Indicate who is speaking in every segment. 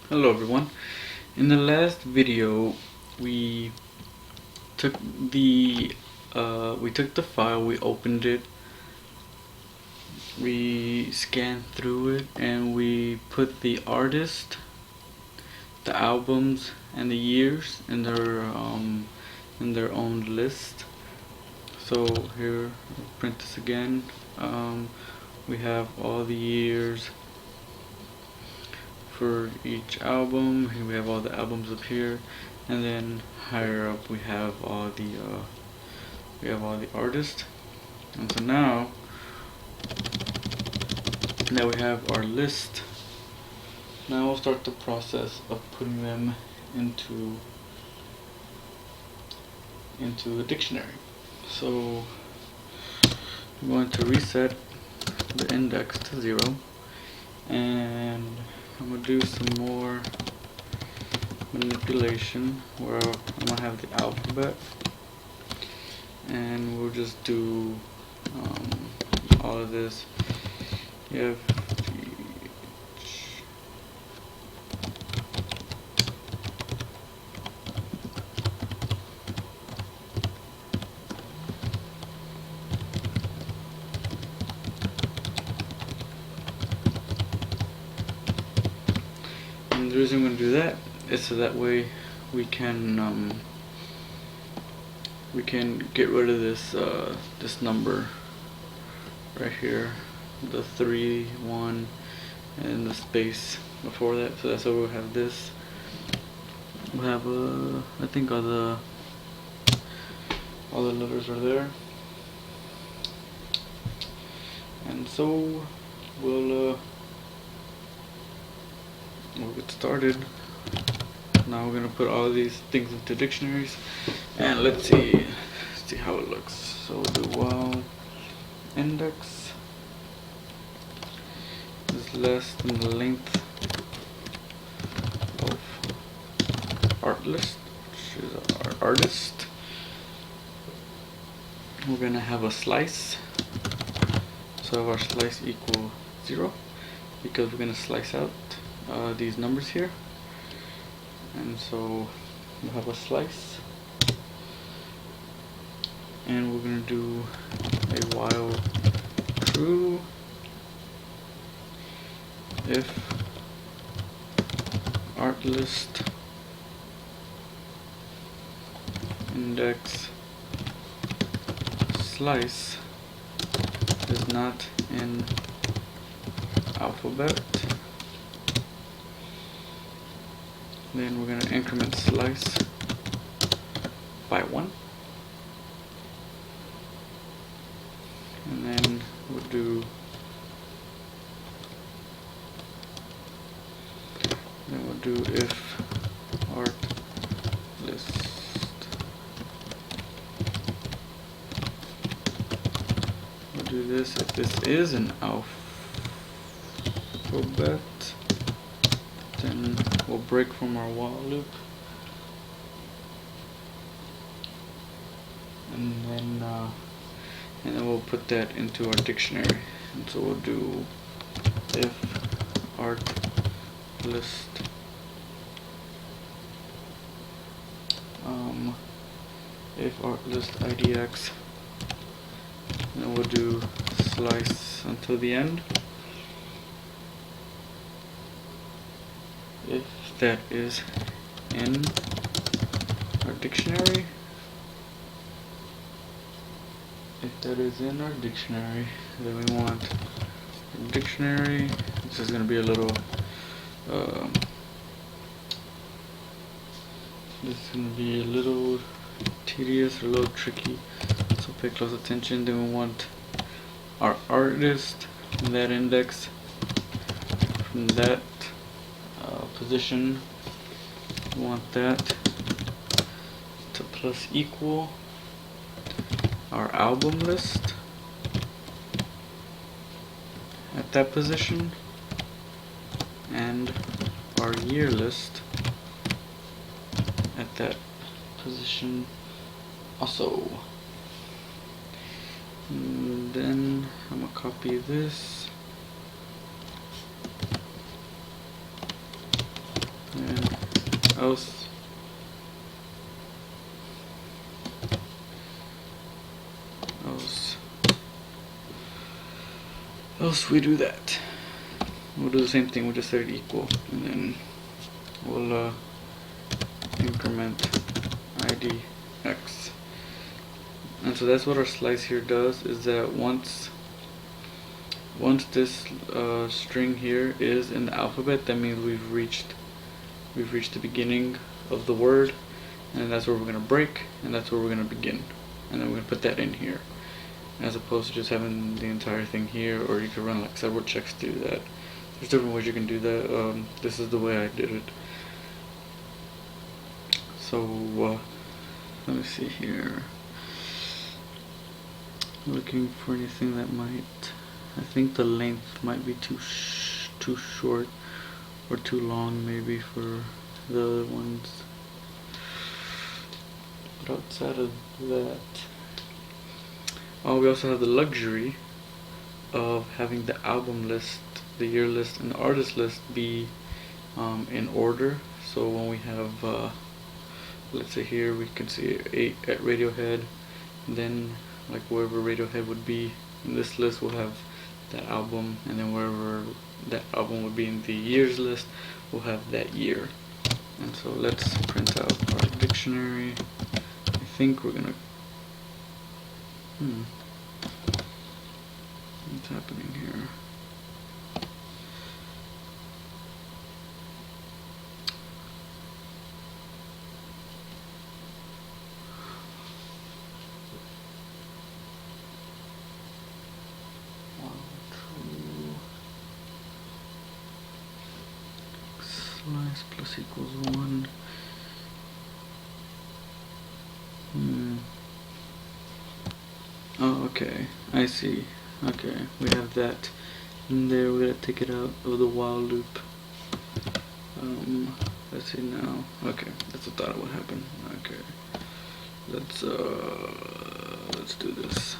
Speaker 1: Hello everyone. In the last video we took the file, we opened it, we scanned through it, and we put the artist, the albums, and the years in their own list. So here, I'll print this again. We have all the years for each album. Here we have all the albums up here, and then higher up we have all the artists. And so now that we have our list, now we'll start the process of putting them into a dictionary. So I'm going to reset the index to 0, and I'm going to do some more manipulation where I'm going to have the alphabet, and we'll just do all of this. You have and the reason I'm going to do that is so that way we can get rid of this number right here, the 3, 1, and the space before that. So that's why we'll have this. We'll have I think all the letters are there, and so we'll get started. Now we're gonna put all these things into dictionaries, and let's see how it looks. So we'll do while index is less than the length of art list, which is our artist. We're gonna have a slice, so our slice equal 0, because we're gonna slice out these numbers here, and so we'll have a slice, and we're gonna do a while true if art list index slice is not in alphabet. Then we're going to increment slice by 1, and then we'll do if art list we'll do this if this is an alphabet, then we'll break from our while loop, and then we'll put that into our dictionary. And so we'll do if art list if art list idx, and then we'll do slice until the end if that is in our dictionary. If that is in our dictionary, then we want a dictionary. This is going to be a little tedious, or a little tricky, so pay close attention. Then we want our artist in that index, from that position, we want that to plus equal our album list at that position, and our year list at that position also. And then I'm gonna copy this else we do that. We'll do the same thing, we'll just set it equal, and then we'll increment id x. And so that's what our slice here does, is that once this string here is in the alphabet, that means we've reached the beginning of the word, and that's where we're gonna break, and that's where we're gonna begin, and then we're gonna put that in here, as opposed to just having the entire thing here. Or you could run like several checks to do that. There's different ways you can do that. This is the way I did it. So let me see here. Looking for anything that might, I think the length might be too short or too long maybe for the other ones. But outside of that, we also have the luxury of having the album list, the year list, and the artist list be in order. So when we have, let's say here we can see 8 at Radiohead, and then like wherever Radiohead would be in this list, we'll have that album, and then wherever that album would be in the years list, we'll have that year. And so let's print out our dictionary. I think we're gonna what's happening here? Slice plus equals 1. Oh, okay, I see. Okay, we have that in there. We're gonna take it out of the while loop. Let's see now. Okay, that's what I thought would happen. Okay, let's do this.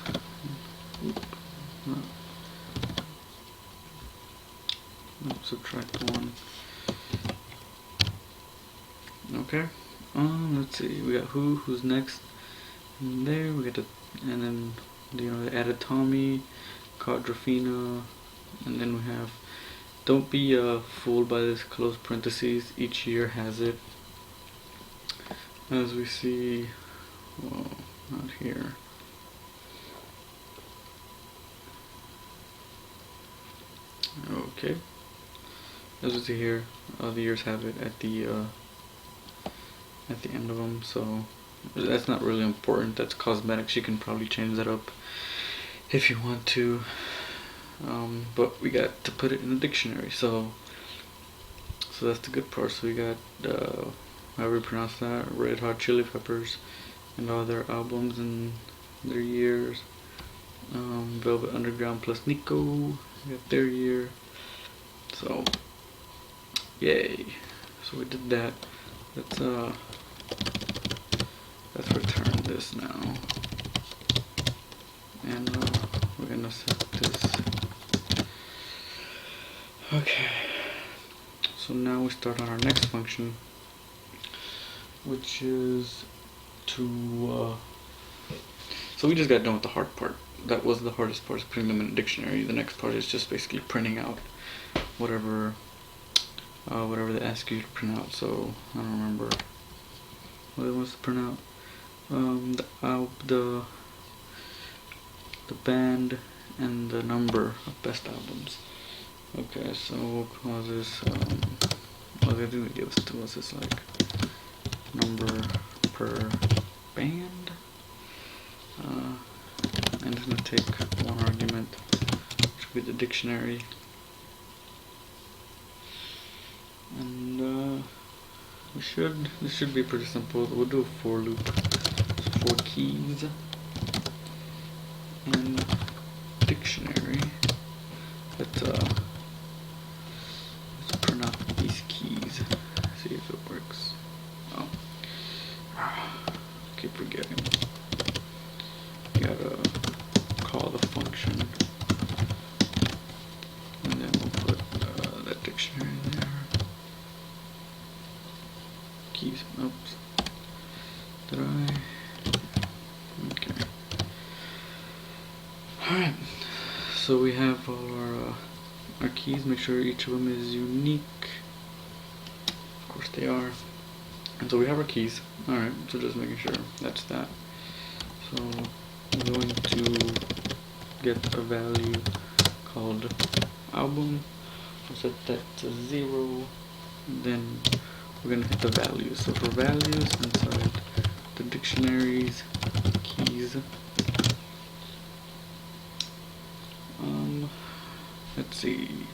Speaker 1: Subtract 1. Okay. Let's see. We got who's next. And there we get and then they added Tommy, Quadrophenia, and then we have. Don't be fooled by this close parentheses. Each year has it. As we see, well, not here. Okay. As we see here, the years have it at the end of them. So that's not really important. That's cosmetics. You can probably change that up if you want to. But we got to put it in the dictionary. So that's the good part. So we got however you pronounce that, Red Hot Chili Peppers, and all their albums and their years. Velvet Underground plus Nico, we got their year. So yay! So we did that. Let's return this now, and we're gonna set this. Okay. So now we start on our next function, which is to. So we just got done with the hard part. That was the hardest part, is putting them in a dictionary. The next part is just basically printing out whatever they ask you to print out. So I don't remember what it was to print out. The band and the number of best albums. Okay, so we'll call this. What did they give us to us? It's like number per band. And it's gonna take one argument, which will be the dictionary. And this should be pretty simple. We'll do a for loop. So 4 keys and dictionary. Let's print out these keys. See if it works. Oh, keep forgetting. You gotta call the function, and then we'll put that dictionary there. keys. Oops. Did I? Okay. Alright. So we have our keys. Make sure each of them is unique. Of course they are. And so we have our keys. Alright, so just making sure that's that. So I'm going to get a value called album. We'll set that to 0. Then we're going to hit the values. So for values inside the dictionaries, keys, let's see,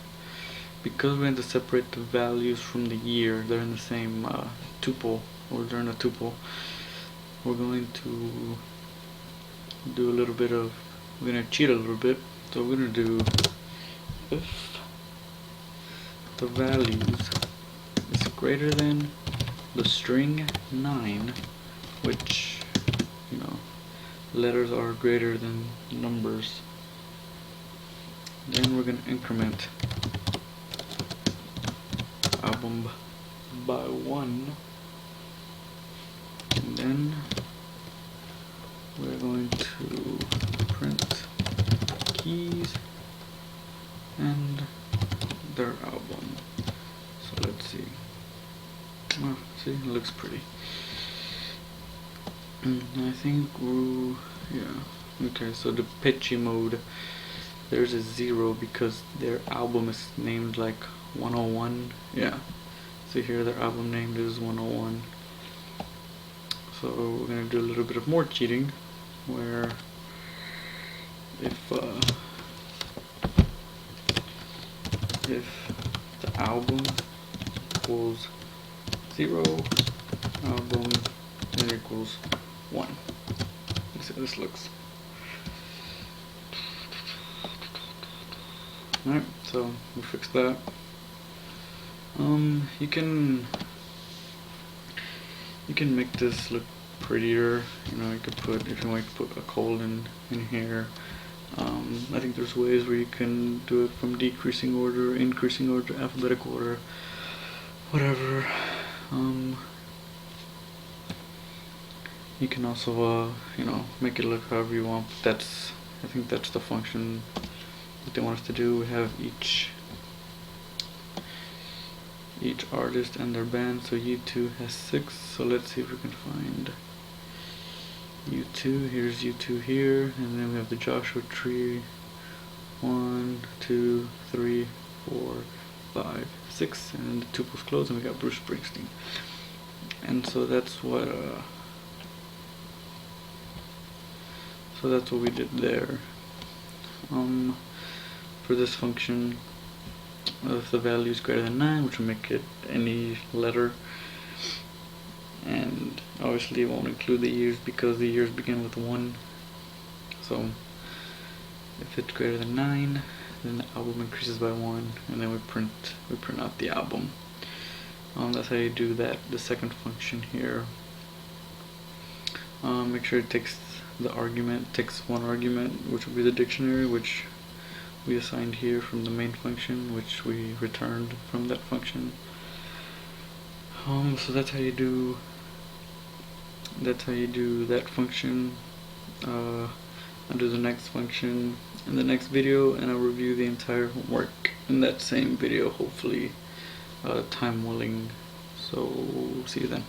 Speaker 1: because we had to separate the values from the year, they're in the same tuple, or they're in a tuple, we're going to do a little bit of, we're going to cheat a little bit. So we're going to do if the values is greater than the string 9, which, you know, letters are greater than numbers, then we're going to increment album by 1, and then we're going to print keys and their album. So let's see. Oh, see, it looks pretty. I think yeah. Okay, so the pitchy mode, there's a 0 because their album is named like 101. Yeah. See here, their album name is 101. So we're gonna do a little bit of more cheating, where if the album equals 0, album then equals 1. Let's see how this looks. Alright, so we fixed that. You can make this look prettier. You know, you could put, if you want to put a colon in here. I think there's ways where you can do it from decreasing order, increasing order, alphabetical order, whatever. You can also, you know, make it look however you want. But I think that's the function that they want us to do. We have each artist and their band. So U2 has 6. So let's see if we can find U2. Here's U2 here, and then we have the Joshua Tree. 1, 2, 3, 4, 5, 6, and the tuple's closed, and we got Bruce Springsteen. And so that's what we did there. For this function, if the value is greater than 9, which will make it any letter, and obviously it won't include the years because the years begin with 1. So if it's greater than 9, then the album increases by 1, and then we print out the album. That's how you do that. The second function here. Make sure it takes one argument, which will be the dictionary, which we assigned here from the main function, which we returned from that function. So that's how you do that function. I'll do the next function in the next video, and I'll review the entire homework in that same video, hopefully time willing. So see you then.